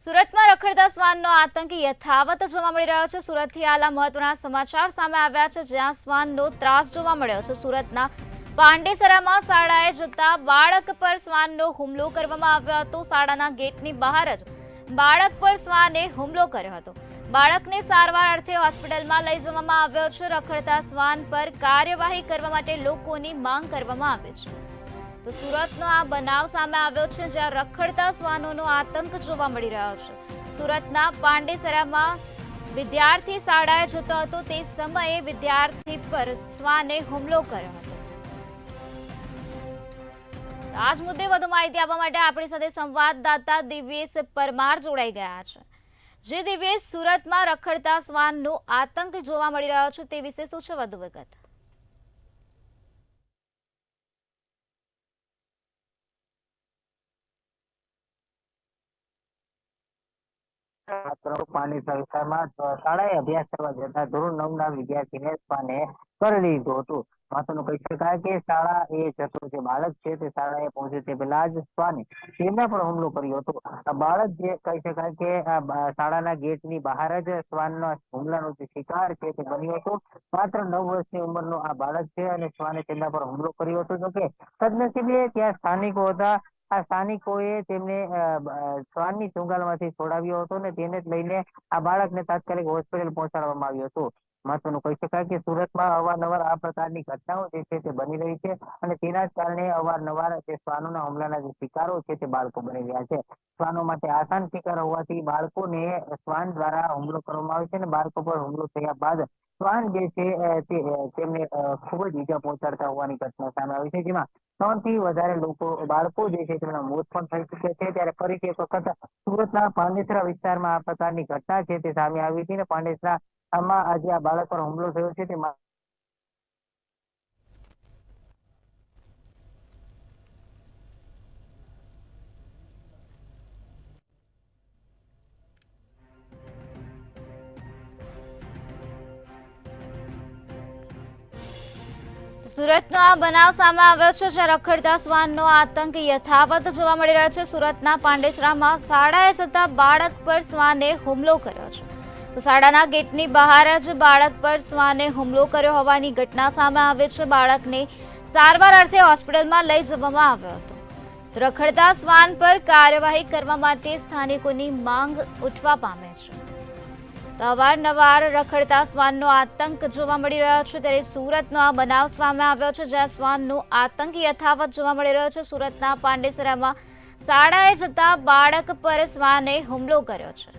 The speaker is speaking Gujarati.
સુરતમાં રખડતા શ્વાનનો આતંક યથાવત જોવા મળી રહ્યો છે। સુરતથી આલા મહત્વના સમાચાર સામે આવ્યા છે, જ્યાં શ્વાનનો ત્રાસ જોવા મળ્યો છે। સુરતના પાંડેસરામાં શાળાએ જતા બાળક પર શ્વાનનો હુમલો કરવામાં આવ્યો હતો। શાળાના ગેટની બહાર જ બાળક પર શ્વાને હુમલો કર્યો હતો। બાળકને સારવાર અર્થે હોસ્પિટલમાં લઈ જવામાં આવ્યો છે। રખડતા શ્વાન પર કાર્યવાહી કરવા માટે લોકોની માંગ કરવામાં આવી છે। તો સુરતનો આ બનાવ સામે આવ્યો છે, જ્યાં રખડતા શ્વાનોનો આતંક જોવા મળી રહ્યો છે। સુરતના પાંડેસરામાં વિદ્યાર્થી શાળાએ જતો હતો, તે સમયે વિદ્યાર્થી પર શ્વાને હુમલો કર્યો હતો। આ જ મુદ્દે વધુ માહિતી આપવા માટે આપણી સાથે સંવાદદાતા દિવ્યેશ પરમાર જોડાઈ ગયા છે। જે દિવ્યેશ, સુરતમાં રખડતા શ્વાનનો આતંક જોવા મળી રહ્યો છે, તે વિશે શું છે વધુ વિગત? પાંડેસરા વિસ્તારમાં શાળાએ અભ્યાસ કરવા જતા ધોરણ 9 ના વિદ્યાર્થીને શ્વાને કરડી લીધું હતું। મહત્વનું કહી શકાય કે શાળા એ જતો જે બાળક છે તે શાળાએ પહોંચે તે પહેલા જ શ્વાને તેના પર હુમલો કર્યો હતો। આ બાળક જે કહી શકાય કે શાળાના ગેટની બહાર જ શ્વાનના હુમલાનો જે શિકાર છે તે બન્યો હતો। માત્ર 9 વર્ષની ઉંમરનો આ બાળક છે અને શ્વાને તેના પર હુમલો કર્યો હતો। જોકે સદનસીબે ત્યાં સ્થાનિકો હતા। આ સ્થાનિકોએ તેમને શ્વાનની ચુંગાલમાંથી છોડાવ્યો હતો અને તેને જ લઈને આ બાળકને તાત્કાલિક હોસ્પિટલ પહોંચાડવામાં આવ્યો હતો। મહત્વનું કહી શકાય કે સુરતમાં અવારનવાર આ પ્રકારની ઘટનાઓ જે છે તે બની રહી છે અને તેના જ કારણે અવારનવાર જે શ્વાનોના હુમલાના જે શિકારો છે તે બાળકો બની રહ્યા છે। શ્વાનો માટે આસાન શિકાર હોવાથી બાળકોને શ્વાન દ્વારા હુમલો કરવામાં આવે છે અને બાળકો પર હુમલો થયા બાદ શ્વાન જે છે તેમને ખૂબ જ ઈજા પહોંચાડતા હોવાની ઘટના સામે આવી છે, જેમાં 3 થી વધારે બાળકો જે છે તેમના મોત પણ થઈ ચૂક્યા છે। ત્યારે ફરીથી એક વખત સુરતના પાંડેસરા વિસ્તારમાં આ પ્રકારની ઘટના છે તે સામે આવી હતી અને પાંડેસરામાં આજે આ બાળક પર હુમલો થયો છે તે સુરતનો આ બનાવ સામે આવ્યો છે, જ્યાં રખડતા શ્વાનનો આતંક યથાવત જોવા મળી રહ્યો છે। સુરતના પાંડેસરામાં શાળાએ જતા બાળક પર શ્વાને હુમલો કર્યો છે। તો શાળાના ગેટની બહાર જ બાળક પર શ્વાને હુમલો કર્યો હોવાની ઘટના સામે આવી છે। બાળકને સારવાર અર્થે હોસ્પિટલમાં લઈ જવામાં આવ્યો હતો। તો રખડતા શ્વાન પર કાર્યવાહી કરવા માટે સ્થાનિકોની માંગ ઉઠવા પામે છે। તો અવારનવાર રખડતા શ્વાનનો આતંક જોવા મળી રહ્યો છે, ત્યારે સુરતનો આ બનાવ સામે આવ્યો છે, જ્યાં શ્વાનનો આતંક યથાવત જોવા મળી રહ્યો છે। સુરતના પાંડેસરામાં શાળાએ જતા બાળક પર શ્વાને હુમલો કર્યો છે।